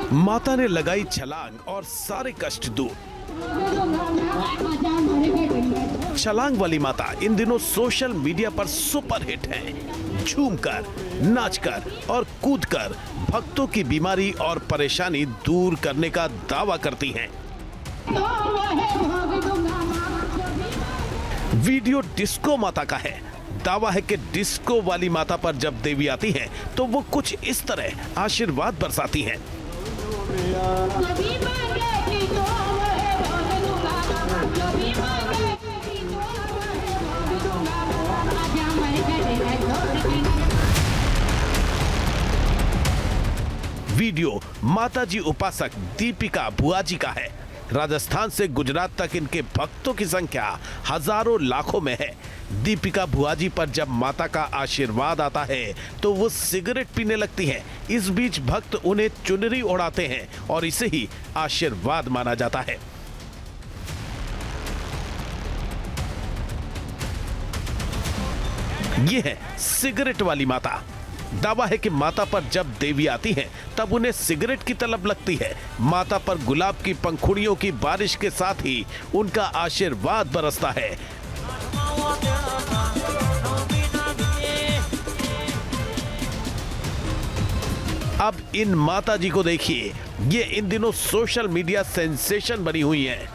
माता ने लगाई छलांग और सारे कष्ट दूर। छलांग वाली माता इन दिनों सोशल मीडिया पर सुपर हिट है। झूमकर, नाचकर और कूदकर भक्तों की बीमारी और परेशानी दूर करने का दावा करती हैं। वीडियो डिस्को माता का है। दावा है कि डिस्को वाली माता पर जब देवी आती हैं तो वो कुछ इस तरह आशीर्वाद बरसाती हैं। वीडियो माताजी उपासक दीपिका भुआजी का है। राजस्थान से गुजरात तक इनके भक्तों की संख्या हजारों लाखों में है। दीपिका भुआजी पर जब माता का आशीर्वाद आता है तो वो सिगरेट पीने लगती हैं। इस बीच भक्त उन्हें चुनरी ओढ़ाते हैं और इसे ही आशीर्वाद माना जाता है। ये है सिगरेट वाली माता। दावा है कि माता पर जब देवी आती है तब उन्हें सिगरेट की तलब लगती है। माता पर गुलाब की पंखुड़ियों की बारिश के साथ ही उनका आशीर्वाद बरसता है। अब इन माताजी को देखिए, ये इन दिनों सोशल मीडिया सेंसेशन बनी हुई हैं।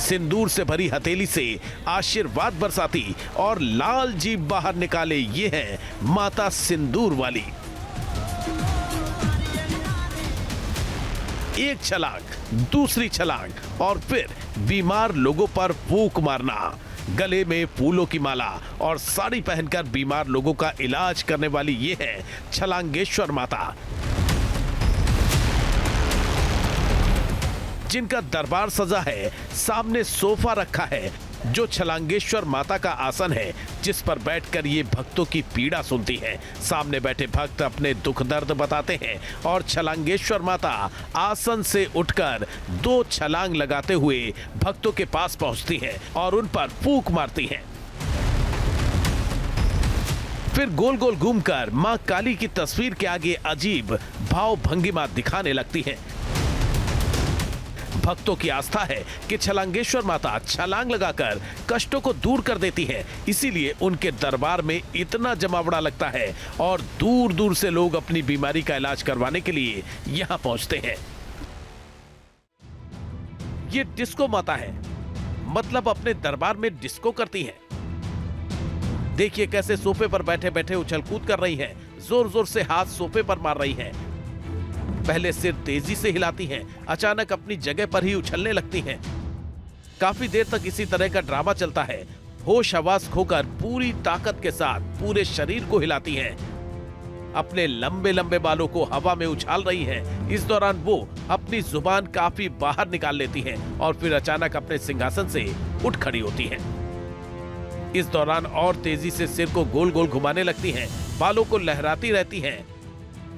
सिंदूर से भरी हथेली से आशीर्वाद बरसाती और लाल जीभ बाहर निकाले ये है माता सिंदूर वाली। एक छलांग, दूसरी छलांग और फिर बीमार लोगों पर फूंक मारना। गले में फूलों की माला और साड़ी पहनकर बीमार लोगों का इलाज करने वाली ये है छलांगेश्वर माता, जिनका दरबार सजा है। सामने सोफा रखा है जो छलांगेश्वर माता का आसन है, जिस पर बैठकर ये भक्तों की पीड़ा सुनती है। सामने बैठे भक्त अपने दुख दर्द बताते हैं और छलांगेश्वर माता आसन से उठकर 2 छलांग लगाते हुए भक्तों के पास पहुंचती हैं और उन पर फूंक मारती हैं। फिर गोल गोल घूमकर मां काली की तस्वीर के आगे अजीब भाव भंगिमा दिखाने लगती हैं। भक्तों की आस्था है कि छलांगेश्वर माता छलांग लगाकर कष्टों को दूर कर देती है, इसीलिए उनके दरबार में इतना जमावड़ा लगता है और दूर दूर से लोग अपनी बीमारी का इलाज करवाने के लिए यहां पहुंचते हैं। ये डिस्को माता है, मतलब अपने दरबार में डिस्को करती हैं। देखिए कैसे सोफे पर बैठे बैठे उछल कूद कर रही हैं, जोर जोर से हाथ सोफे पर मार रही हैं। पहले सिर तेजी से हिलाती हैं, अचानक अपनी जगह पर ही उछलने लगती हैं। काफी देर तक इसी तरह का ड्रामा चलता है। होश हवास खोकर पूरी ताकत के साथ पूरे शरीर को हिलाती हैं। अपने लंबे लंबे बालों को हवा में उछाल रही हैं। इस दौरान वो अपनी जुबान काफी बाहर निकाल लेती हैं और फिर अचानक अपने सिंहासन से उठ खड़ी होती हैं। इस दौरान और तेजी से सिर को गोल गोल घुमाने लगती हैं, बालों को लहराती रहती हैं।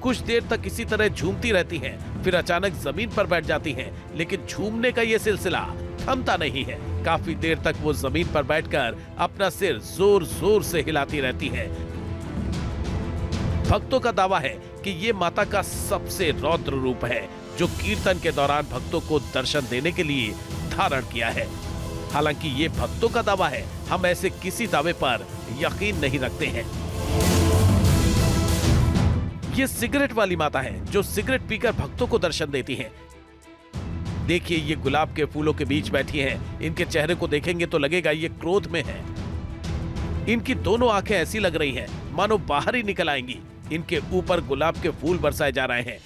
कुछ देर तक इसी तरह झूमती रहती हैं, फिर अचानक जमीन पर बैठ जाती हैं, लेकिन झूमने का ये सिलसिला थमता नहीं है। काफी देर तक वो जमीन पर बैठकर अपना सिर जोर जोर से हिलाती रहती हैं। भक्तों का दावा है कि ये माता का सबसे रौद्र रूप है, जो कीर्तन के दौरान भक्तों को दर्शन देने के लिए धारण किया है। हालांकि ये भक्तों का दावा है, हम ऐसे किसी दावे पर यकीन नहीं रखते हैं। ये सिगरेट वाली माता है, जो सिगरेट पीकर भक्तों को दर्शन देती हैं। देखिए ये गुलाब के फूलों के बीच बैठी हैं। इनके चेहरे को देखेंगे तो लगेगा ये क्रोध में है। इनकी दोनों आंखें ऐसी लग रही हैं मानो बाहर ही निकल आएंगी। इनके ऊपर गुलाब के फूल बरसाए जा रहे हैं।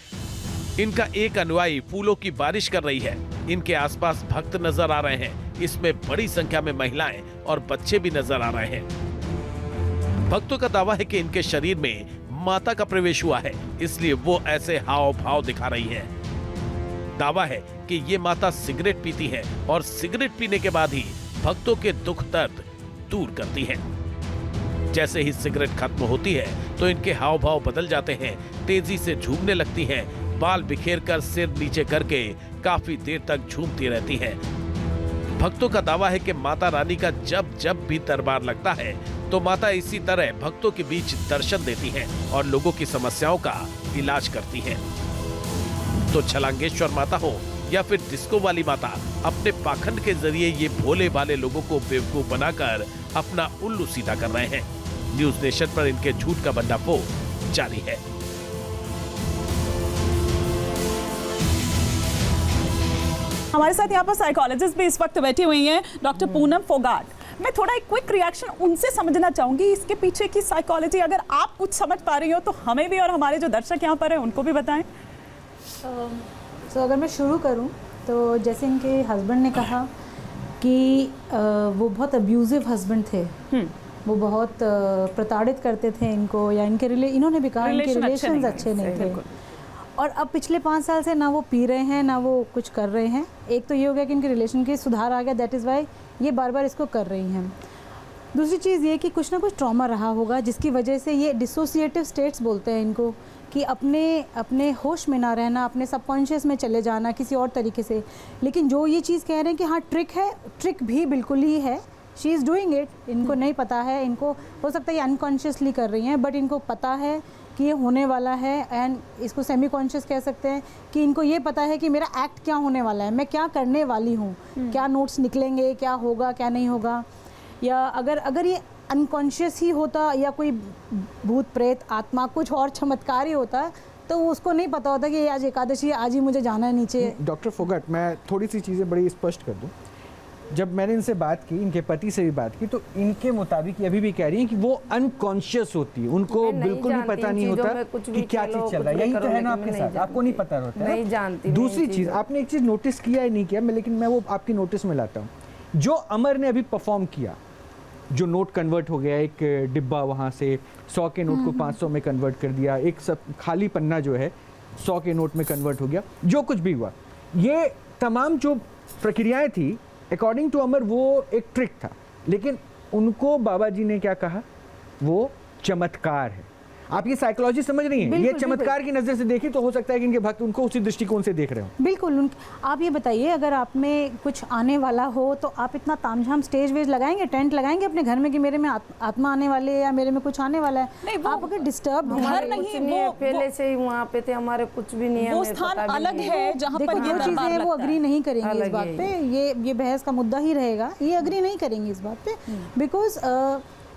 इनका एक अनुयायी फूलों की बारिश कर रही है। इनके आसपास भक्त नजर आ रहे हैं। इसमें बड़ी संख्या में महिलाएं और बच्चे भी नजर आ रहे हैं। भक्तों का दावा है कि इनके शरीर में माता का प्रवेश हुआ है, इसलिए वो ऐसे हाव भाव दिखा रही है। दावा है कि ये माता सिगरेट पीती है और सिगरेट पीने के बाद ही भक्तों के दुख दर्द दूर करती है। जैसे ही सिगरेट खत्म होती है तो इनके हाव भाव बदल जाते हैं, तेजी से झूमने लगती हैं, बाल बिखेरकर सिर नीचे करके काफी देर तक झूमती रहती हैं। भक्तों का दावा है कि माता रानी का जब जब भी दरबार लगता है तो माता इसी तरह भक्तों के बीच दर्शन देती हैं और लोगों की समस्याओं का इलाज करती हैं। तो छलांगेश्वर माता हो या फिर डिस्को वाली माता, अपने पाखंड के जरिए ये भोले भाले लोगों को बेवकूफ बनाकर अपना उल्लू सीधा कर रहे हैं। न्यूज नेशन पर इनके झूठ का भंडाफोड़ जारी है। हमारे साथ यहाँ पर साइकोलॉजिस्ट भी इस वक्त बैठी हुई हैं, डॉक्टर पूनम फोगाट। मैं थोड़ा एक क्विक रिएक्शन उनसे समझना चाहूंगी इसके पीछे की साइकोलॉजी। अगर आप कुछ समझ पा रही हो तो हमें भी और हमारे जो दर्शक यहाँ पर हैं उनको भी बताएं। तो अगर मैं शुरू करूं तो जैसे इनके हस्बैंड ने कहा कि वो बहुत अब्यूजिव हस्बैंड थे, वो बहुत प्रताड़ित करते थे इनको, या इन्होंने भी कहा इनके रिलेशंस अच्छे नहीं थे। और अब पिछले 5 साल से ना वो पी रहे हैं ना वो कुछ कर रहे हैं। एक तो ये हो गया कि इनके रिलेशन के सुधार आ गया, दैट इज़ वाई ये बार बार इसको कर रही हैं। दूसरी चीज़ ये कि कुछ ना कुछ ट्रॉमा रहा होगा जिसकी वजह से ये डिसोसिएटिव स्टेट्स बोलते हैं इनको, कि अपने होश में ना रहना, अपने सबकॉन्शियस में चले जाना किसी और तरीके से। लेकिन जो ये चीज़ कह रहे हैं कि हाँ ट्रिक है, ट्रिक भी बिल्कुल ही है, शी इज़ डूइंग इट। इनको नहीं पता है, इनको हो सकता है ये अनकॉन्शियसली कर रही हैं, बट इनको पता है कि ये होने वाला है। एंड इसको सेमी कॉन्शियस कह सकते हैं कि इनको ये पता है कि मेरा एक्ट क्या होने वाला है, मैं क्या करने वाली हूँ, क्या नोट्स निकलेंगे, क्या होगा क्या नहीं होगा। या अगर ये अनकॉन्शियस ही होता या कोई भूत प्रेत आत्मा कुछ और चमत्कार ही होता तो उसको नहीं पता होता कि आज एकादशी, आज ही मुझे जाना है नीचे। डॉक्टर फोगाट, मैं थोड़ी सी चीज़ें बड़ी स्पष्ट कर दूं। जब मैंने इनसे बात की, इनके पति से भी बात की, तो इनके मुताबिक ये अभी भी कह रही हैं कि वो अनकॉन्शियस होती है, उनको बिल्कुल भी पता नहीं होता कि क्या चीज़ चल रहा है। यही तो है ना आपके साथ, आपको नहीं पता होता है। नहीं जानती। दूसरी चीज़, आपने एक चीज़ नोटिस किया है नहीं किया, लेकिन मैं वो आपकी नोटिस में लाता हूँ। जो अमर ने अभी परफॉर्म किया, जो नोट कन्वर्ट हो गया, एक डिब्बा वहाँ से 100 के नोट को 500 में कन्वर्ट कर दिया, एक सब खाली पन्ना जो है 100 के नोट में कन्वर्ट हो गया, जो कुछ भी हुआ, ये तमाम जो प्रक्रियाएं थी अकॉर्डिंग टू अमर वो एक ट्रिक था। लेकिन उनको बाबा जी ने क्या कहा, वो चमत्कार है। आप ये साइकोलॉजी समझ रही हैं, ये चमत्कार की नज़र से देखी तो हो सकता है कि इनके भक्त उनको उसी दृष्टिकोण से देख रहे हो। बिल्कुल। आप ये बताइए, अगर आप में कुछ आने वाला हो तो आप इतना तामझाम स्टेज वेज लगाएंगे, टेंट लगाएंगे अपने घर में कि मेरे में आत्मा आने वाले है या मेरे में कुछ आने वाला है। नहीं, आप अगर डिस्टर्ब घर नहीं, पहले से ही वहाँ पे थे, हमारे कुछ भी नहीं है, वो स्थान अलग है जहाँ पर जो चीज़ें हैं वो अग्री नहीं करेंगे इस बात पे। ये बहस का मुद्दा ही रहेगा, ये अग्री नहीं करेंगे इस बात पे, बिकॉज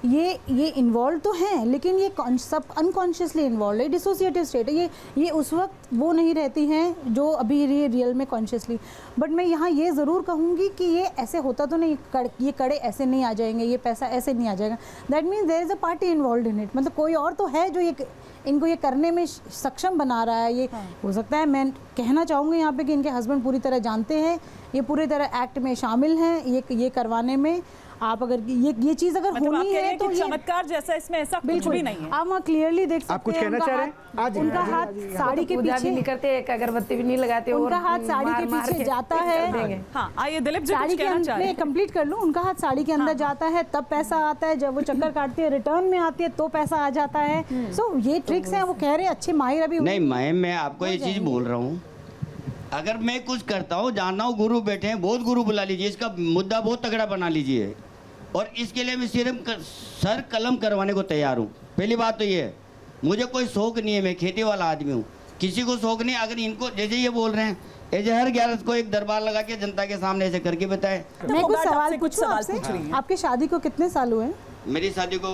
ये इन्वॉल्व तो हैं, लेकिन ये सब अनकॉन्शियसली इन्वॉल्व है, डिसोसिएटिव स्टेट है। ये उस वक्त वो नहीं रहती हैं जो अभी रियल में कॉन्शियसली। बट मैं यहाँ ये ज़रूर कहूँगी कि ये ऐसे होता तो नहीं, ये कड़े ऐसे नहीं आ जाएंगे, ये पैसा ऐसे नहीं आ जाएगा। That means there is a party involve in it, मतलब कोई और तो है जो इनको ये करने में सक्षम बना रहा है। ये हो सकता है, मैं कहना चाहूँगी यहाँ पे कि इनके हस्बैंड पूरी तरह जानते हैं, ये पूरी तरह एक्ट में शामिल हैं ये करवाने में। आप अगर ये चीज अगर मतलब होनी है तो चमत्कार जैसा इसमें ऐसा कुछ भी नहीं है। आप वहाँ क्लियरली देख सकते हैं। आप कुछ कहना चाह रहे हैं? उनका हाथ साड़ी के पीछे नहीं करते, एक अगरबत्ती भी नहीं लगाते, उनका हाथ साड़ी के पीछे जाता है। हाँ, आइए दिलीप जी साड़ी कुछ के कहना चाह रहे अंदर हैं। कंप्लीट कर लूं। उनका हाथ साड़ी के अंदर जाता है तब पैसा आता है, जब वो चक्कर काटती है रिटर्न में आती है तो पैसा आ जाता है। सो ये ट्रिक्स हैं, वो कह रहे हैं अच्छे माहिर अभी नहीं। मैं आपको ये चीज बोल रहा हूँ, अगर मैं कुछ करता हूँ, जानना हूँ, गुरु बैठे हैं, बहुत गुरु बुला लीजिए, इसका मुद्दा बहुत तगड़ा बना लीजिए, और इसके लिए मैं सिर्फ सर कलम करवाने को तैयार हूँ। पहली बात तो ये है, मुझे कोई शौक नहीं है, मैं खेती वाला आदमी हूँ, किसी को शौक नहीं। अगर इनको जैसे ये बोल रहे हैं, ऐसे हर 11 को एक दरबार लगा के जनता के सामने ऐसे करके बताए। मैं कुछ सवाल पूछूं आपसे? आपकी शादी को कितने साल हुए? मेरी शादी को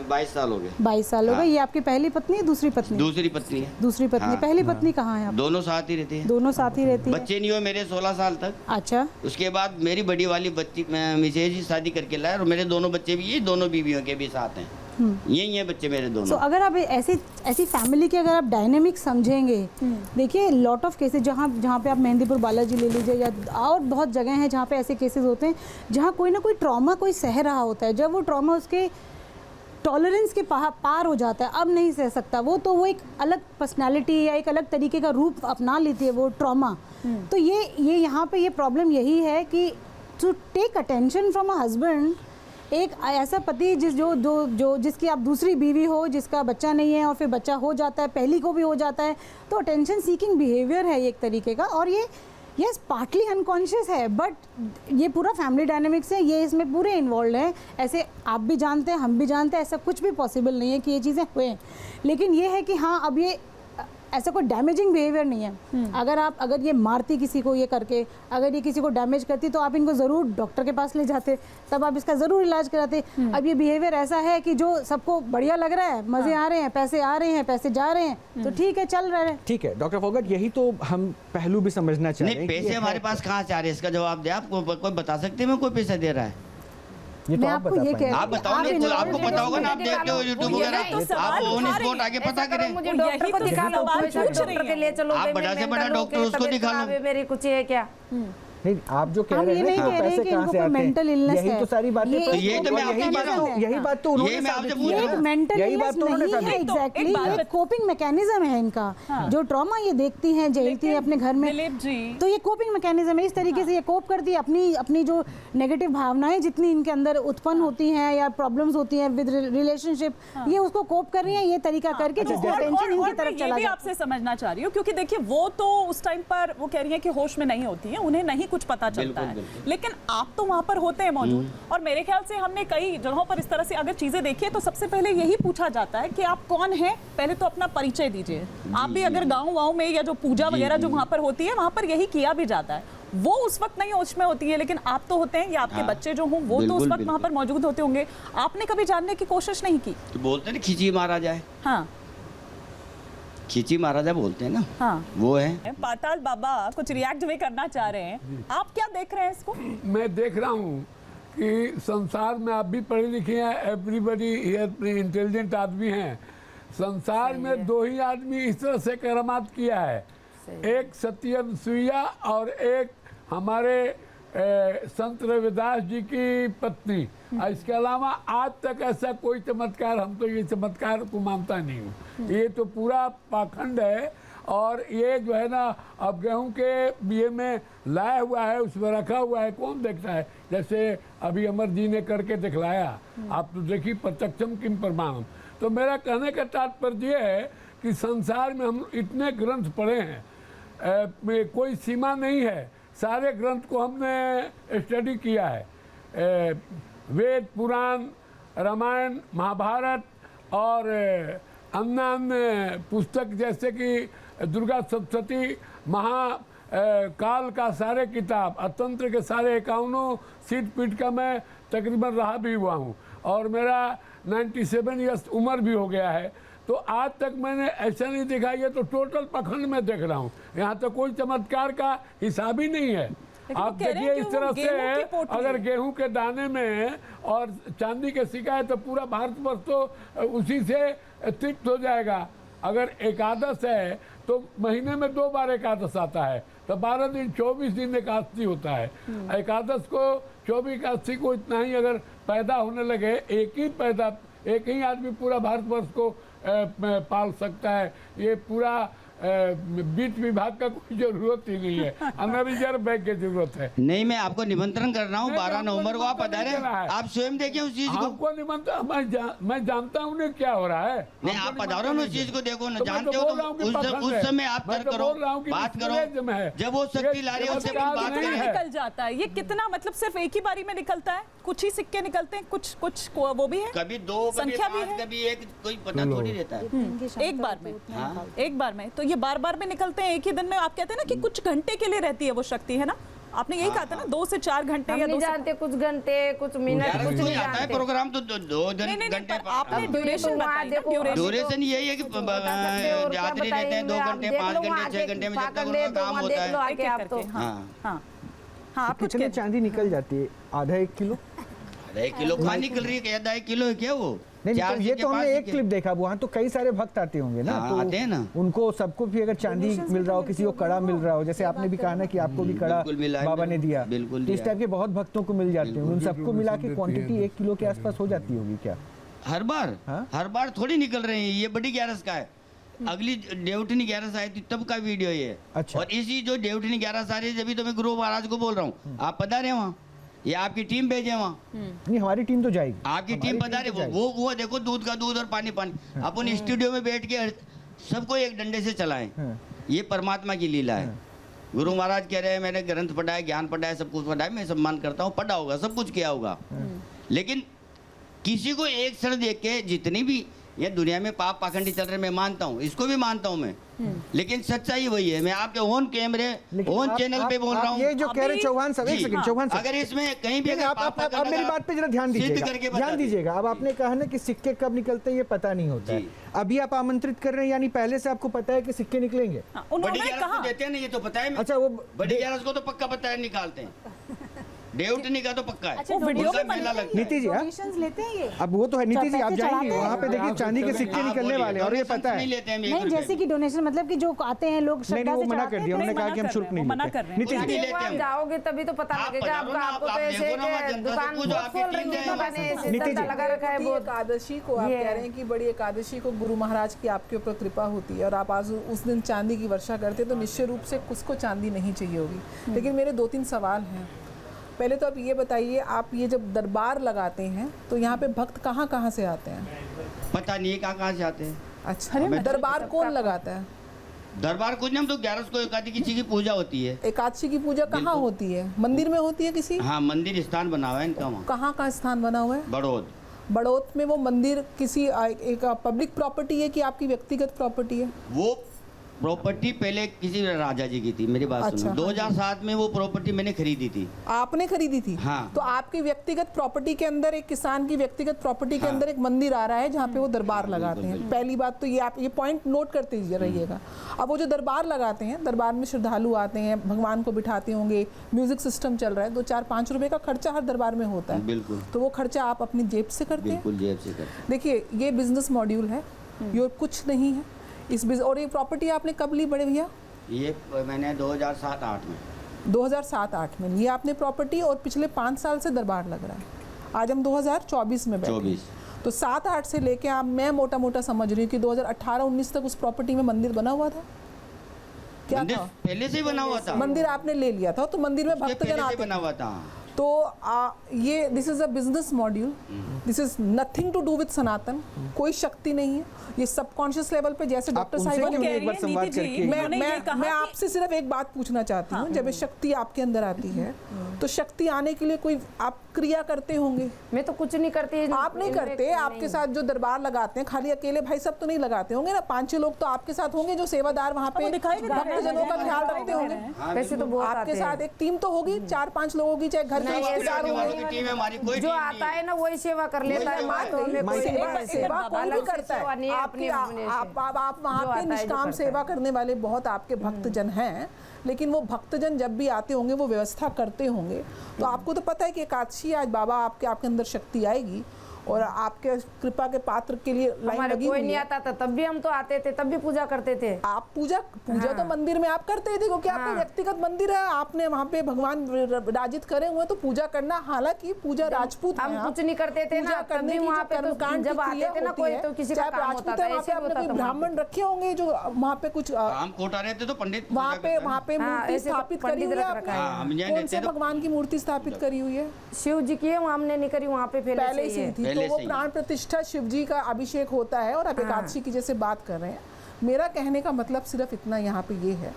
22 साल हो गए। 22 साल हो गए। ये आपकी पहली पत्नी है, दूसरी पत्नी? दूसरी पत्नी है। दूसरी पत्नी। हाँ, पहली पत्नी कहाँ है? दोनों साथ ही रहती है। दोनों साथ ही रहती है। बच्चे नहीं हुए मेरे 16 साल तक। अच्छा। उसके बाद मेरी बड़ी वाली बच्ची मिसेज ही शादी करके लाया, और मेरे दोनों बच्चे भी, ये दोनों बीवियों के भी साथ हैं, यही है बच्चे मेरे दोनों। अगर आप ऐसी फैमिली के अगर आप डायनेमिक समझेंगे, देखिए लॉट ऑफ केसेस जहाँ पे आप मेहंदीपुर बालाजी ले लीजिए, या और बहुत जगह हैं जहाँ पे ऐसे केसेस होते हैं जहाँ कोई ना कोई ट्रॉमा कोई सह रहा होता है। जब वो ट्रॉमा उसके टॉलरेंस के पार हो जाता है, अब नहीं सह सकता वो एक अलग पर्सनालिटी या एक अलग तरीके का रूप अपना लेती है वो ट्रॉमा। तो ये यहाँ पे ये प्रॉब्लम यही है कि to take attention from a husband, एक ऐसा पति जिसकी आप दूसरी बीवी हो, जिसका बच्चा नहीं है और फिर बच्चा हो जाता है, पहली को भी हो जाता है, तो अटेंशन सीकिंग बिहेवियर है एक तरीके का। और ये यस पार्टली अनकॉन्शियस है, बट ये पूरा फैमिली डायनेमिक्स है, ये इसमें पूरे इन्वॉल्व हैं। ऐसे आप भी जानते हैं, हम भी जानते हैं, ऐसा कुछ भी पॉसिबल नहीं है कि ये चीज़ें हुए। लेकिन ये है कि हाँ, अब ये ऐसा कोई डैमेजिंग बिहेवियर नहीं है। अगर ये मारती किसी को ये करके, अगर ये किसी को डैमेज करती तो आप इनको ज़रूर डॉक्टर के पास ले जाते, तब आप इसका ज़रूर इलाज कराते। अब ये बिहेवियर ऐसा है कि जो सबको बढ़िया लग रहा है, मज़े आ रहे हैं, पैसे आ रहे हैं, पैसे जा रहे हैं, तो ठीक है, चल रहा है। ठीक है डॉक्टर फोगाट, यही तो हम पहलू भी समझना चाह रहे नहीं, हैं कि पैसे ये हमारे है- पास कहाँ से आ रहे हैं, इसका जवाब दे। आप कोई बता सकते हैं मैं कोई पैसा दे रहा है? ये तो मैं आप आपको बता ये पाएंगे। कह आप बताओ ना, आप तो आपको इन्वॉल्व पता होगा ना, आप मुझे देखते हो दिखाओ, यूट्यूब वो वगैरह, यही तो सवाल आप ऑन उठा स्पॉट रहे आगे हैं। पता ऐसा करो, करें। मुझे वो डॉक्टर यही को तो दिखा लो, सवाल कोई सा पूछ डॉक्टर रही के लिए चलो, आप भाई, बड़ा मैं से बड़ा mental डॉक्टर हूँ, उसको तबीयत दिखा लो। खराब है मेरी, कुछ है क्या? नहीं, आप जो कह हम रहे ये हैं नहीं ना कह कि रहे पैसे कि कहाँ इनको से कोई आते mental हैं, illness यही है। तो सारी बातें ये तो यही तो मैं आपसे कह रहा हूँ। यही बात तो उन्होंने यही मैं साबित आपसे की पूछ है रहा ये हूँ। एक मेंटल यही इलनेस बात तो उन्होंने नहीं है साबित की। एग्जैक्टली, एक बात ये कोपिंग मैकेनिज्म है इनका। जो ट्रॉमा ये देखती हैं, झेलती हैं अपने घर में, दिलीप जी, तो ये कोपिंग मैकेनिज्म है। इस तरीके से ये कोप करती है, अपनी जो नेगेटिव भावनाएं जितनी इनके अंदर उत्पन्न होती हैं या प्रॉब्लम्स होती हैं विद रिलेशनशिप, ये उसको कोप कर रही हैं ये तरीका करके, जिससे टेंशन इनकी तरफ ये चला भी जाता है। आपसे समझना चाह रही हूँ, क्योंकि देखिए वो तो उस टाइम पर वो कह रही है कि होश में नहीं होती है, उन्हें नहीं कुछ पता चलता है, लेकिन आप तो वहां पर होते हैं मौजूद। और मेरे ख्याल से हमने कई जगहों पर इस तरह से अगर चीजें देखी है तो सबसे पहले यही पूछा जाता है कि आप कौन हैं, पहले तो अपना परिचय दीजिए। आप भी अगर गाँव वाँव में या जो पूजा वगैरह जो वहां पर होती है वहां पर यही किया भी जाता है। वो उस वक्त नहीं होश में होती है, लेकिन आप तो होते हैं या आपके हाँ, बच्चे जो हों वो तो उस बिल्कुल, वक्त वहां पर मौजूद होते होंगे। आपने कभी जानने की कोशिश नहीं की? तो बोलते हैं ना खिची मारा जाए, हाँ खिची मारा जाए बोलते हैं ना, हाँ। वो है। पाताल बाबा कुछ रिएक्ट भी करना चाह रहे हैं, आप क्या देख रहे हैं इसको? मैं देख रहा हूँ कि संसार में आप भी पढ़े लिखे हैं, एवरीबडी हियर इंटेलिजेंट आदमी हैं। संसार में दो ही आदमी इस तरह से करामात किया है, एक सत्यन सुइया और एक हमारे संत रविदास जी की पत्नी। इसके अलावा आज तक ऐसा कोई चमत्कार, हम तो ये चमत्कार को मानता नहीं हूँ, ये तो पूरा पाखंड है। और ये जो है ना, अब गेहूं के बिये में लाया हुआ है, उसमें रखा हुआ है, कौन देखता है? जैसे अभी अमर जी ने करके दिखलाया, आप तो देखिए प्रत्यक्षम किम प्रमाणम। तो मेरा कहने का तात्पर्य है कि संसार में हम इतने ग्रंथ पढ़े हैं, में कोई सीमा नहीं है, सारे ग्रंथ को हमने स्टडी किया है। वेद, पुराण, रामायण, महाभारत और अन्य पुस्तक जैसे कि दुर्गा सप्तशती, काल का सारे किताब, अतंत्र के सारे 51 सीट पीठ का मैं तकरीबन रहा भी हुआ हूँ और मेरा 97 ईयर्स उम्र भी हो गया है। तो आज तक मैंने ऐसा नहीं देखा, ये तो टोटल पखंड में देख रहा हूँ, यहाँ तो कोई चमत्कार का हिसाब ही नहीं है। आप कह रहे देखिए हैं कि इस वो तरह से गेहूं की पोटली अगर है। गेहूं के दाने में और चांदी के सिक्का है तो पूरा भारतवर्ष तो उसी से तृप्त हो जाएगा। अगर एकादश है तो महीने में 2 बार एकादश आता है, तो 12 दिन 24 दिन एकादशी होता है। एकादश को 24 एकादशी को इतना ही अगर पैदा होने लगे, एक ही आदमी पूरा भारतवर्ष को पाल सकता है। ये पूरा वित्त विभाग का कोई जरूरत ही नहीं है, अन्य रिजर्व बैंक की जरूरत है। नहीं, मैं आपको निमंत्रण कर रहा हूँ, 12 नवंबर को आप पधारे, निमंत्रण नहीं आप स्वयं देखिए उस चीज को। आपको निमंत्रण, मैं जानता हूँ नहीं क्या हो रहा है। नहीं, आप पधारो ना उस चीज को, देखो ना, तो मैं जानते तो हो बोल रहा हूँ कि तो पखंड उस है। समय आप मैं तर्क तो करो, बोल रहा हूँ कि बात निष्क्रिय में है। करो, जब वो शक्ति ला रही है उससे चमत्कार बात नहीं करें। है। निकल जाता है ये कितना, मतलब सिर्फ एक ही बारी में निकलता है? कुछ ही सिक्के निकलते हैं, कुछ वो भी है, कभी 2, कभी संख्या भी 5, है। कभी 1, कोई पता थोड़ी रहता है। एक बार में, हाँ। एक बार में। तो ये बार में निकलते हैं एक ही दिन में। आप कहते हैं ना कि कुछ घंटे के लिए रहती है वो शक्ति, है ना? आपने यही कहा था ना, 2 से 4 घंटे हम या नहीं 2 से जानते, कुछ घंटे, कुछ मिनट, 11 कुछ बजे नहीं आता है जानते। प्रोग्राम, तो 2 नहीं, घंटे पर आपने ड्यूरेशन वहाँ बताई ना, देखो, ड्यूरेशन। ड्यूरेशन यही है कि जाते रहते हैं 2 घंटे, 5 घंटे, 6 घंटे में जब तक उनका काम होता है। आके आप तो हाँ, हाँ हाँ, आप कुछ कितने कहते हैं। चांदी निकल जाती है? आधा 1 किलो? 1 किलो कहाँ निकल रही है? क्या 1 किलो है क्या वो? नहीं, चार तो ये सिक्के, तो 5 हमने एक सिक्के। क्लिप देखा, वहाँ तो कई सारे भक्त आते होंगे ना, हाँ, तो आते हैं ना। उनको सबको भी अगर चांदी मिल रहा हो, किसी को कड़ा मिल रहा हो, जैसे आपने भी कहा ना कि आपको भी कड़ा बिल्कुल मिला है, बाबा ने दिया, बिल्कुल तो इस दिया टाइप के बहुत भक्तों को मिल जाते हैं, उन सबको मिला के क्वांटिटी 1 किलो के आसपास हो जाती होगी क्या? हर बार हाँ? हर बार थोड़ी निकल रही है। ये बड़ी 11 का है, अगली देवठनी 11 आई थी तब का वीडियो ये है। अच्छा। और इसी जो देवठनी 11 आ रही है, जब भी तो मैं गुरु महाराज को बोल रहा हूँ, आप पधारे वहाँ, ये आपकी टीम भेजे वहाँ, नहीं, हमारी टीम तो जाएगी, आपकी हमारी टीम पधारे। तो जाएगी। वो देखो, दूध का दूध और पानी पानी, अपन स्टूडियो में बैठ के सबको एक डंडे से चलाएं। हाँ। ये परमात्मा की लीला है। गुरु महाराज कह रहे हैं मैंने ग्रंथ पढ़ा है, ज्ञान पढ़ा है, सब कुछ पढ़ा है, मैं सम्मान करता हूँ, पढ़ा होगा, सब कुछ किया होगा, लेकिन किसी को एक क्षण देख के जितनी भी ये दुनिया में पाप पाखंडी चल रहे, मैं मानता हूँ, इसको भी मानता हूँ मैं, लेकिन सच्चाई वही है। मैं आपके ओन कैमरे ओन चैनल पे बोल रहा हूँ। ये जो कह रहे चौहान साहब, एक सेकंड चौहान साहब, अगर इसमें कहीं भी आप मेरी बात पे जरा ध्यान दीजिएगा, ध्यान दीजिएगा। अब आपने कहा ना कि सिक्के कब निकलते हैं ये पता नहीं होता है, अभी आप आमंत्रित कर रहे हैं, यानी पहले से आपको पता है कि सिक्के निकलेंगे? बड़ी ग्यारस को देते हैं ना, ये तो पता है। अच्छा, वो बड़ी ग्यारस को तो पक्का पता है, निकालते हैं। डेवटनी का तो पक्का है। अच्छा, उनका मेला लगता है। नीति जी, हाँ? डोनेशंस लेते हैं ये? अब वो तो है नीति जी, आप पैसे जाएंगे चढ़ाते हैं? वहाँ पे, देखिए चांदी के सिक्के हाँ, निकलने बोलिए, वाले हैं और ये डोनेशन पता है। नहीं लेते हैं हम, एक नहीं, रुपए जैसे कि डोनेशन मतलब कि जो आते हैं लोग नहीं श्रद्धा वो से मना चढ़ाते कर हैं, दिया, तो उन्होंने मना कहा कि हम कर शुल्क रहे नहीं हैं, मना लेते। कर रहे हैं। नीति नहीं जी, लेते आप हम। जाओगे तभी तो पता आप लगेगा पधारो ना, आपको आप पैसे देखो ना, वहाँ के जनता से दुकान पूछो, आपकी खोल टीम रही है, है। मैंने नीति जी। सिद्धांत लगा रखा है बड़ी बहुत। एकादशी को आप ये कह रहे हैं कि बड़ी एकादशी को गुरु महाराज की आपके ऊपर कृपा होती है और आप आज उस दिन चांदी की वर्षा करते हैं, तो निश्चित रूप से उसको चांदी नहीं चाहिए होगी। लेकिन मेरे 2-3 सवाल हैं। पहले तो आप ये बताइए, आप ये जब दरबार लगाते हैं तो यहाँ पे भक्त कहाँ कहाँ से आते हैं? पता नहीं है कहाँ से आते हैं। अच्छा, दरबार कौन लगाता है? दरबार कुछ नहीं, हम तो 11 को एकादशी की पूजा होती है। एकादशी की पूजा कहाँ होती है? मंदिर में होती है किसी? हाँ, मंदिर स्थान बना हुआ है इनका वहाँ, कहाँ का स्थान बना हुआ है? बड़ौद। बड़ौद में वो मंदिर किसी एक पब्लिक प्रॉपर्टी है कि आपकी व्यक्तिगत प्रॉपर्टी है? वो प्रॉपर्टी पहले किसी राजा जी की थी, मेरी बात अच्छा, सुनो। हाँ 2007 में वो प्रॉपर्टी मैंने खरीदी थी। आपने खरीदी थी? हाँ। तो आपकी व्यक्तिगत प्रॉपर्टी के अंदर, एक किसान की व्यक्तिगत प्रॉपर्टी के हाँ। अंदर एक मंदिर आ रहा है जहाँ पे वो दरबार लगाते हैं। बिल्कुल। पहली बात तो ये, आप ये पॉइंट नोट करते रहिएगा। अब वो जो दरबार लगाते हैं, दरबार में श्रद्धालु आते हैं, भगवान को बिठाते होंगे, म्यूजिक सिस्टम चल रहा है, 2-4-5 रुपए का खर्चा हर दरबार में होता है। बिल्कुल तो वो खर्चा आप अपनी जेब से करते हैं? बिल्कुल जेब से करते। देखिए, ये बिजनेस मॉड्यूल है, ये कुछ नहीं है इस और ये प्रॉपर्टी आपने कब ली बड़े भैया? ये मैंने 2007-8 में 2007-8 में ली आपने प्रॉपर्टी, और पिछले 5 साल से दरबार लग रहा है। आज हम 2024 में बैठे हैं। 24। तो 7-8 से लेके आप, मैं मोटा मोटा समझ रही हूँ कि 2018-19 तक उस प्रॉपर्टी में मंदिर बना हुआ था। क्या मंदिर था? पहले से ही बना हुआ था। मंदिर आपने ले लिया था, तो मंदिर में उसके भक्तजन पहले से आते बना हुआ था। तो ये this is a business module, this is nothing to do with Sanatan. कोई शक्ति नहीं है, ये सबकॉन्शियस लेवल पे, जैसे आप डॉक्टर उनसे साहिबा क्यों ने नहीं एक बार कह रही संवाद हैं नीति जी, करके? उन्होंने ये कहा मैं कि- आपसे सिर्फ एक बात पूछना चाहती हूँ। जब ये शक्ति आपके अंदर आती है तो शक्ति आने के लिए कोई आप क्रिया करते होंगे? मैं तो कुछ नहीं करती। आप नहीं करते, आपके साथ जो दरबार लगाते हैं, खाली अकेले भाई सब तो नहीं लगाते होंगे ना, 5-6 लोग तो आपके साथ होंगे जो सेवादार वहाँ पे वो दिखाई भी दे रहे हैं, भक्तजनों का ख्याल दिखाई रखते दे होंगे। रहे हैं। हाँ, वैसे तो बहुत आपके आते साथ हैं। एक टीम तो होगी, 4-5 लोगों की, चाहे घर के नहीं, रिश्तेदार ऐसे होंगे। की टीम है हमारी, कोई जो टीम आता नहीं है ना वही सेवा कर लेता है। सेवा माँ है। तो हमें कोई सेवा सेवा सेवा कोई भी अलग से करता सेवा है। नहीं है, आपकी अपनी अपने से। आप वहाँ जो पे आता है, जो निष्काम करता सेवा है। करने वाले बहुत आपके भक्तजन हैं, लेकिन वो भक्तजन जब भी आते होंगे वो व्यवस्था करते होंगे। तो आपको तो पता है कि एकादशी आज बाबा आपके अंदर शक्ति आएगी और आपके कृपा के पात्र के लिए लाइन हमारे लगी कोई हुई नहीं है। आता था, तब भी हम तो आते थे, तब भी पूजा करते थे। आप पूजा हाँ। तो मंदिर में आप करते ही थे, क्योंकि आपका हाँ। व्यक्तिगत मंदिर है, आपने वहाँ पे भगवान राजित करे हुए, तो पूजा करना, हालांकि पूजा राजपूत हम हैं आप, कुछ नहीं करते थे पूजा ना, तब करने भी की वहाँ जो पे तो कर्मकांड जब की आते क्रिया थे ना होती कोई है, तो किसी का चाहे काम राजपूत होता था, है, वहाँ पे ऐसे आपने होता कोई था वहाँ ब्राह्मण रखे होंगे जो वहाँ पे कुछ काम कोटा रहते तो पंडित वहाँ पे हाँ, मूर्ति ऐसे तो स्थापित करी पंडित हुई है रख रखा आपने? है। हाँ, हम यहाँ कौन रहते से तो भगवान की मूर्ति स्थापित करी हुई है? शिव जी की है, वो हमने नहीं करी, वहाँ पे पहले से से ही ही है। थी। पहले तो वो से ही। प्राण प्रतिष्ठा शिव जी का अभिषेक होता है, और आप हाँ। एकादशी की जैसे बात कर रहे हैं। मेरा कहने का मतलब सिर्फ इतना यहाँ पे ये है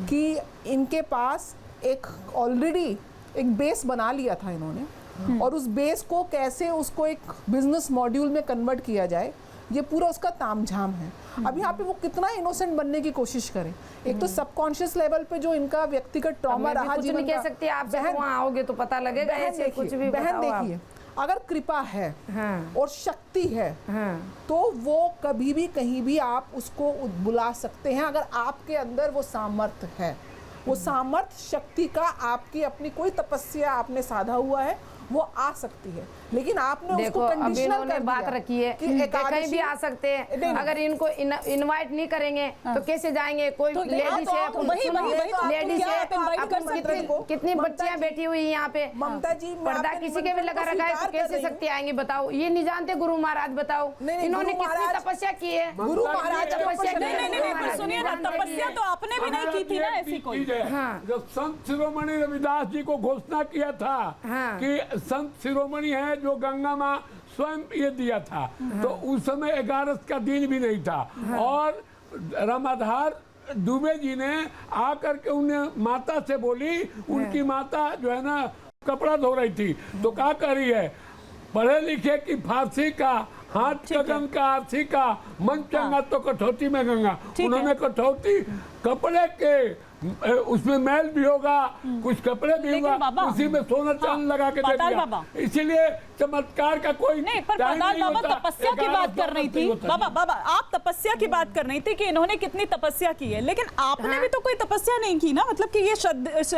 कि इनके पास एक ऑलरेडी एक बेस बना लिया था इन्होंने, और उस बेस को कैसे उसको एक बिजनेस मॉड्यूल में कन्वर्ट किया जाए, ये पूरा उसका तामझाम है। अब यहाँ पे वो कितना इनोसेंट बनने की कोशिश करें। एक तो सबकॉन्शियस लेवल पे जो इनका व्यक्तिगत ट्रॉमा मैं भी रहा कुछ जीवन नहीं कह का। सकती, आप बहन- वहाँ आओगे तो पता लगेगा। बहन ऐसे कुछ देखिए, भी बहन बताओ आप। देखिए, अगर कृपा है हाँ और शक्ति है हाँ तो वो कभी भी कहीं भी आप उसको बुला सकते हैं, अगर आपके अंदर वो सामर्थ्य है। वो सामर्थ्य शक्ति का आपकी अपनी कोई तपस्या आपने साधा हुआ है, वो आ सकती है, लेकिन आपने देखो उसको अभी कंडीशनल इन्होंने कर बात दिया रखी है कि कि कहीं एकादशी भी आ सकते हैं। नहीं, अगर इनको इनवाइट नहीं करेंगे तो कैसे जाएंगे? कोई तो लेडीज तो है, आप वही तो लेडीज क्या है, आप invite कर सकते हैं? कितनी ममता बच्चियां जी- बैठी हुई हैं यहाँ पे। ममता जी, मैं पर्दा आपके किसी के भी निमंत्रण लगा को रखा है, तो स्वीकार कर कैसे रही हूँ। शक्ति आएंगे बताओ? ये नहीं जानते गुरु महाराज, बताओ नहीं, इन्होंने गुरु कितनी महाराज- तपस्या की है। गुरु महाराज के ऊपर तपस्या की नहीं है, नहीं नहीं गुरु पर महाराज सुनिए ना, जानते भी तपस्या है। तो आपने भी नहीं की थी ना ऐसी कोई। हाँ। जब संत शिरोमणि रविदास जी को घोषणा किया था हाँ। कि संत शिरोमणि है जो गंगा माँ स्वयं ये दिया था, तो उस समय 11 का दिन भी नहीं था, और रामाधार दुबे जी ने आकर के उन्हें माता से बोली, उनकी माता जो है ना कपड़ा धो रही थी, तो क्या कर रही है, पढ़े लिखे की फारसी का हाथ ठीक का है। गंगा आरसी का मन चंगा तो कठौती में गंगा। ठीक उन्होंने है। कठौती कपड़े के उसमें मैल भी होगा, कुछ कपड़े भी लेकिन होगा, बाबा, उसी में सोना चांदी लगा के दे पाताल दिया। बाबा। इसीलिए चमत्कार का कोई नहीं, पर टाइम पाताल नहीं बाबा होता। तपस्या की 11 बात कर रही थी। होता बाबा है। बाबा आप तपस्या की बात कर रही थी कि इन्होंने कितनी तपस्या की है, लेकिन आपने भी तो कोई तपस्या नहीं की ना। मतलब कि ये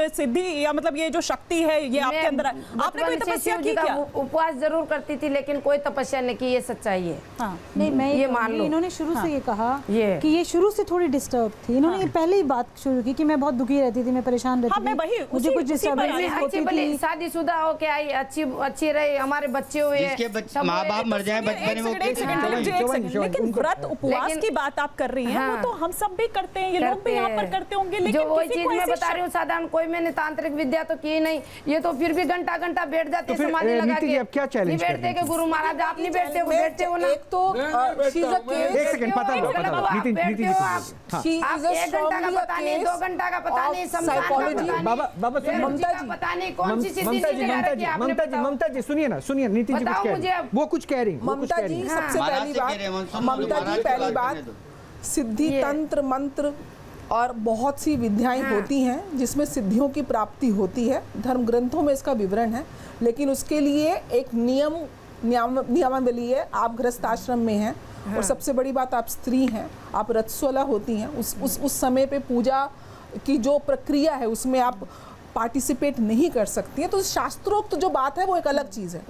सिद्धि या मतलब ये जो शक्ति है ये आपके अंदर है। आपने कोई बचपन से तपस्या शिव की जी का क्या? उपवास जरूर करती थी, लेकिन कोई तपस्या नहीं की, ये सच्चाई है। हाँ। नहीं, मैं ये ये मान लो। इन्होंने शुरू से ये कहा ये। कि ये शुरू से थोड़ी डिस्टर्ब थी। इन्होंने ये पहले ही बात शुरू की कि मैं बहुत दुखी रहती थी, मैं परेशान रहती हाँ, थी, मैं वही मुझे उसी- कुछ उसी पर डिस्टर्बेंस आई। अच्छी होती भली थी। शादीशुदा हो के आई, अच्छी रही, हमारे बच्चे हुए। जिसके सब माँ हुए, बाप मर जाए सुनिए, बचपन में वो एक सेकंड, कैसे रुक जाइए, एक सेकंड। लेकिन उनको- व्रत उपवास लेकिन- की बात आप कर रही हैं, वो हाँ। तो हम सब भी करते हैं, ये लोग भी करते यहाँ पर हैं। करते होंगे, लेकिन जो वही किसी चीज को मैं ऐसी बता रही हूँ, साधारण कोई मैंने तांत्रिक विद्या तो की नहीं, ये तो फिर भी घंटा घंटा बैठ जाते तो फिर, समाधि लगा नीति जी, के। आप क्या challenge नहीं कर बैठते रही कि थी? गुरु महाराज आप नहीं बैठते हो, मैं- बैठते हो ना। एक तो नहीं, बैठता she's a हूँ, मैं- case- एक सेकंड, पता दो, गलत पता हुआ, दो। नीति बैठते नीति हो जी, आप। हाँ। She आप is a 1 घंटा का strongly a पता नहीं, case 2 घंटा का पता of नहीं, शमशान का psychology। पता नहीं, बाबा सुनिए। ममता का जी, पता नहीं, कौन सी सिद्धि ममता जी, सिद्धि ममता रखी जी, आपने, ममता जी, बताओ। ममता जी, सुनिए ना, सुनिए, नीति जी कुछ बताओ कह मुझे रही अब। वो कुछ कह रही वो कुछ ममता कह रही जी हैं। सबसे महाराज पहली से कह रहे हैं, बात, सुन लो, ममता महाराज जी की पहली बात बात, करने दो। सिद्धि ये। तंत्र मंत्र और बहुत सी विद्याएं होती हैं जिसमें सिद्धियों की प्राप्ति होती है। धर्म ग्रंथों में इसका विवरण है, लेकिन उसके लिए एक नियमावली है। आप गृहस्थ आश्रम में हैं और सबसे बड़ी बात, आप स्त्री हैं, आप रजस्वला होती हैं। उस समय पे पूजा की जो प्रक्रिया है उसमें आप पार्टिसिपेट नहीं कर सकती हैं। तो शास्त्रोक्त जो बात है वो एक अलग चीज़ है।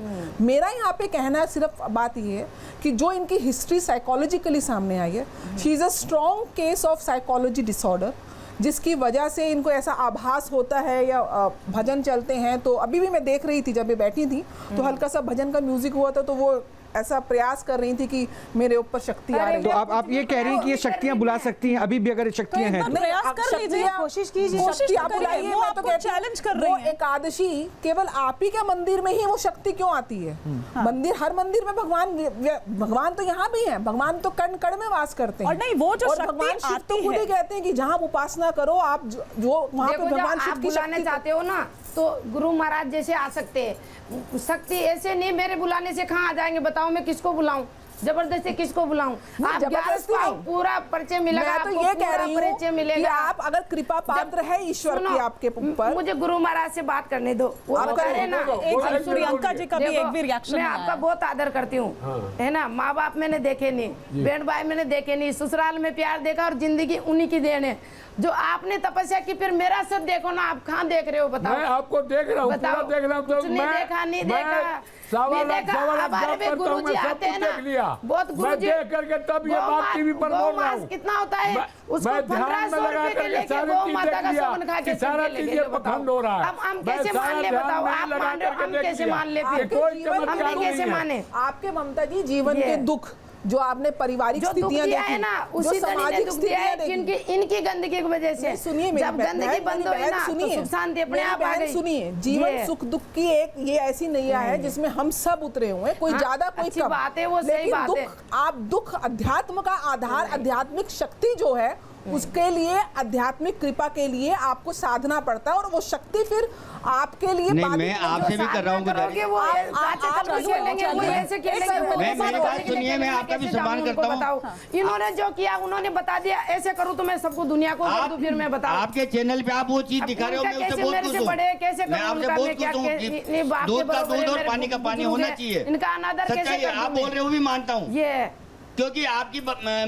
मेरा यहाँ पे कहना सिर्फ बात ये है कि जो इनकी हिस्ट्री साइकोलॉजिकली सामने आई है, she is a strong case of psychology disorder, जिसकी वजह से इनको ऐसा आभास होता है या भजन चलते हैं। तो अभी भी मैं देख रही थी, जब ये बैठी थी तो हल्का सा भजन का म्यूजिक हुआ था, तो वो ऐसा प्रयास कर रही थी कि मेरे ऊपर शक्ति आ रही तो है। आप ये कह रही हैं कि ये शक्तियां बुला सकती हैं, अभी भी अगर शक्तियां हैं तो? प्रयास आप कर लीजिए, शक्तियाँ- कोशिश कीजिए। कोशिश आप करिए, बुलाइए, वो मैं तो आपको कहती हूँ, challenge कर वो रही हैं। एकादशी केवल आप ही के मंदिर में ही वो शक्ति क्यों आती है? मंदिर, हर मंदिर में भगवान तो यहाँ भी हैं, भगवान तो कण कण में वास करते हैं। और नहीं, वो जो और शक्ति भगवान शिव तो आती खुद ही है। कहते हैं कि जहाँ आप उपासना करो, आप जो वहाँ पे देखो, जब भगवान आप शिव की बुलाने शक्ति चाहते हो ना, तो गुरु महाराज जैसे आ सकते हैं। शक्ति ऐसे नहीं, मेरे बुलाने से कहाँ आ जाएंगे, बताओ मैं किसको बुलाऊं, जबरदस्ती किसको बुलाऊं? आप जबरदस्ती 11 नहीं। पूरा परिचय मिलेगा, मैं तो आपको ये कह पूरा रही परिचय हूँ कि मिलेगा। आप अगर कृपा पात्र है ईश्वर सुनो, की आपके ऊपर, मुझे गुरु महाराज से बात करने दो। वो आप तो कह करो, रहे ना, बोलो, एक बोलो, सेकंड, प्रियंका जी का भी देखो, एक भी रिएक्शन मैं नहीं आपका आया। बहुत आदर करती हूँ, है ना। माँ बाप मैंने देखे नहीं, बहन भाई मैंने देखे नहीं, ससुराल में प्यार देखा और जिंदगी उन्हीं की देन है। जो आपने तपस्या की, फिर मेरा सब देखो ना, आप कहाँ देख रहे हो, बताओ। मैं आपको देख रहा हूँ, पूरा बताओ, देख रहा हूँ। कुछ नहीं देखा, नहीं देखा, नहीं देखा। हमारे भी गुरुजी आते हैं ना, बहुत मैं गुरुजी देख करके तब ये बात टीवी पर बोल रहा हूँ। कितना होता है, उसको मैं ध्यान 1500 में लगा रुपए के करके लेके सारी गौ चीज माता का देख लिया सवन खा के कि सारा चुप के चीज लेके ये बताओ। पखंड हो रहा है। अब हम मैं कैसे सारा मान ले, ध्यान बताओ, में आप लगा मान रहे हो, करके हम देख कैसे लिया मान ले कि फिर? कोई जीवन चमत्कार हमने कैसे नहीं है। माने? आपके ममता जी जीवन ये। के दुख जो आपने पारिवारिक जो दुख स्थितियां दिया देखी, है ना, जो उसी धनी ने सामाजिक दुख दिया है, स्थितियां देखी। जिनकी इनकी गंदगी की वजह से। नहीं, सुनिए मेरी जब गंदगी बंद हुई ना, तो सुख शांति अपने मेरी आप आ बहन गई। सुनिए, जीवन ये। सुख दुख की एक ये ऐसी नैया है जिसमें हम सब उतरे हुए हैं, कोई हाँ, ज्यादा कोई अच्छी कम। बात है, वो सही लेकिन बात है। आप दुख अध्यात्म का आधार, आध्यात्मिक शक्ति जो है उसके लिए, आध्यात्मिक कृपा के लिए आपको साधना पड़ता है, और वो शक्ति फिर आपके लिए नहीं, बाधित मैं नहीं आपसे होती। भी कर रहा हूँ करोगे वो आप- काचे आप- कपड़े खेलेंगे, वो ऐसे खेलेंगे, वो मैं- ऐसे मेरी बात खेलेंगे, सुनिए, मैं आपका भी कैसे सम्मान जाऊं, करता उनको हूँ। बताओ। इन्होंने जो किया, उन्होंने बता दिया, ऐसे करूँ तो मैं सबको दुनिया को कर दूं, फिर मैं बताऊं। आपके चैनल पे आप वो चीज अब दिखा रहे हो, उनका मैं उससे कैसे बहुत मेरे खुश से हूँ। बड़े, कैसे मैं करूं आपसे उनका, बहुत मैं क्या खुश हूँ नहीं, कि बाप के दूध का बराबर दूध है, और मेरे पानी का पानी बुजुर्ग होना है, चाहिए। इनका अनादर कैसे सच्चाई है, कर आप दूं मैं? बोल रहे हो भी मानता हूँ, ये क्योंकि आपकी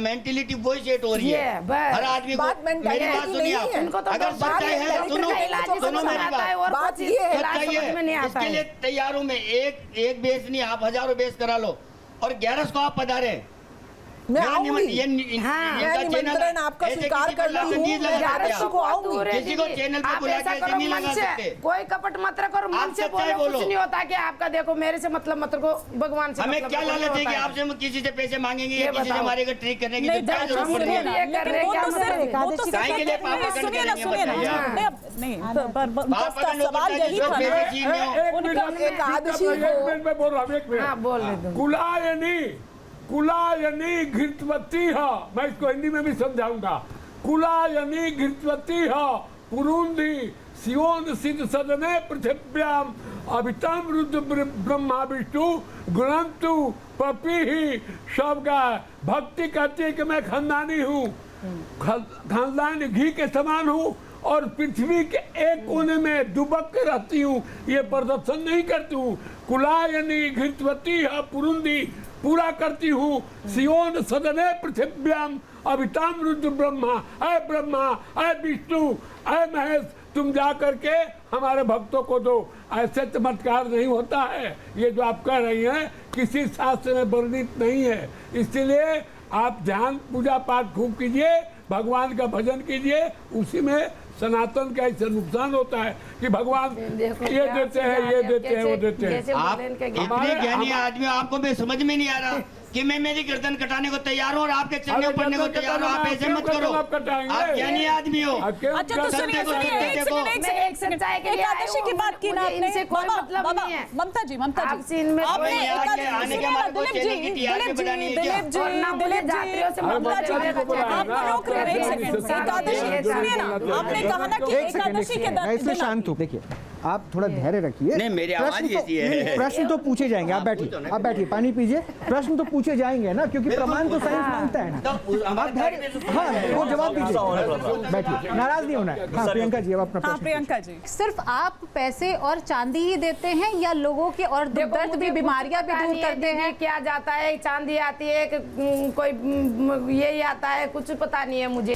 मेंटेलिटी वही सेट हो रही ये, है। बस। हर आदमी को बात mentality मेरी बात की सुनिए नहीं आप, है। इनको तो अगर बस बात सच्चाई है, mentality सुनो का इलाज ही सुनो समझ मेरी आता है, बात, और बात कुछ ये है, इलाज सच्चाई समझ में नहीं है, आता इसके है। लिए तैयार हूँ मैं। एक बेस नहीं, आप हजारों बेस करा लो, और 11 को आप पधारे। मैं मेरा आऊंगी। हाँ, मैं निमंत्रण आपका स्वीकार करती हूँ, नहीं लगा 11 सकते को आप। आऊंगी। किसी को चैनल पे आप बुला ऐसा के करो, नहीं मन लगा से सकते। कोई कपट मत रखो और मन आप से सच्चाई बोलो, बोलो। कुछ नहीं होता कि आपका देखो, मेरे से मतलब मत रखो, भगवान से हमें मतलब क्या रखो, लालच नहीं है कि होता आपसे हम किसी से पैसे मांगेंगे या ये किसी से बताओ। हमारे को ट्रिक करने की नहीं, तो क्या जांच जरूरत पड़ती सुनिए है? ना, ये कर रहे लेकिन वो क्या तो कर सिर्फ- रहे? वो तो सिर्फ काय के लिए कहते हैं, पापा सुनिए करने ना, के सुनिए ना, लिए बताइए। नहीं, अब नहीं, पापा उसका का लोग सवाल बताइए, यही जो था मेरी ना। चीज में हो। एक मिनट, उनका एकादशी एक को- मिनट में बोल रहा हूँ, एक मिनट। हाँ, बोल ले तुम। कुलायनी घृतवती है, मैं इसको हिंदी में भी समझाऊंगा। कुलायनी घृतवती है, पुरुंदी सियोन सिद्ध सदने पृथिव्याम अभितम रुद्र ब्रह्मा विष्णु गुणंतु पपी ही सब का भक्ति करती है कि मैं खानदानी हूँ, खानदानी घी के समान हूँ और पृथ्वी के एक कोने में दुबक के रहती हूँ, ये प्रदर्शन नहीं करती हूँ। कुलायनी घृतवती है पुरुंदी पूरा करती हूँ, सियोन सदने पृथिव्याम अभिताम रुद्र ब्रह्मा ऐ विष्णु ऐ महेश, तुम जा करके हमारे भक्तों को दो। ऐसे चमत्कार नहीं होता है, ये जो आप कह रही हैं किसी शास्त्र में वर्णित नहीं है। इसलिए आप ध्यान पूजा पाठ खूब कीजिए, भगवान का भजन कीजिए, उसी में सनातन का ऐसा नुकसान होता है कि भगवान ये देते हैं, ये देते हैं, वो देते हैं। आप इतने ज्ञानी आदमी, आपको भी समझ में नहीं आ रहा कि मैं मेरी गर्दन कटाने को तैयार हूँ और आपके चलने पड़ने को तैयार हूँ। आप ऐसे मत करो, आप ज्ञानी आदमी हो। अच्छा तो सुनिए एक सेकंड एकादशी की बात की ना आपने, इनसे कोई मतलब नहीं है। ममता जी आपसे इनमें आपने कोई आने के हमारे को चेले की तैयारी बनानी है क्या? और ना मुझे जातियों से मतलब आपको रोक रहे हैं, एक सेकंड। एकादशी सुनिए ना, आपने कहा ना कि एक सेकंड एकादशी के मैं इसमें शांत हूँ। देखिए आप थोड़ा धैर्य रखिए। नहीं, मेरी आवाज ऐसी है। प्रश्न तो पूछे जाएंगे, आप बैठिए, आप बैठिए, पानी पीजिए। प्रश्न तो पूछे जाएंगे ना, क्योंकि प्रमाण तो साइंस मानता है ना। आप धैर्य, हाँ वो जवाब दीजिए, बैठिए, नाराज नहीं होना है। हाँ प्रियंका जी, अब अपना हाँ प्रश्न। प्रियंका जी, सिर्फ आप पैसे और चांदी ही देते हैं या लोगों के और दर्द भी, बीमारियां भी दूर करते हैं? क्या जाता है, चांदी आती है, कोई यही आता है, कुछ पता नहीं है मुझे।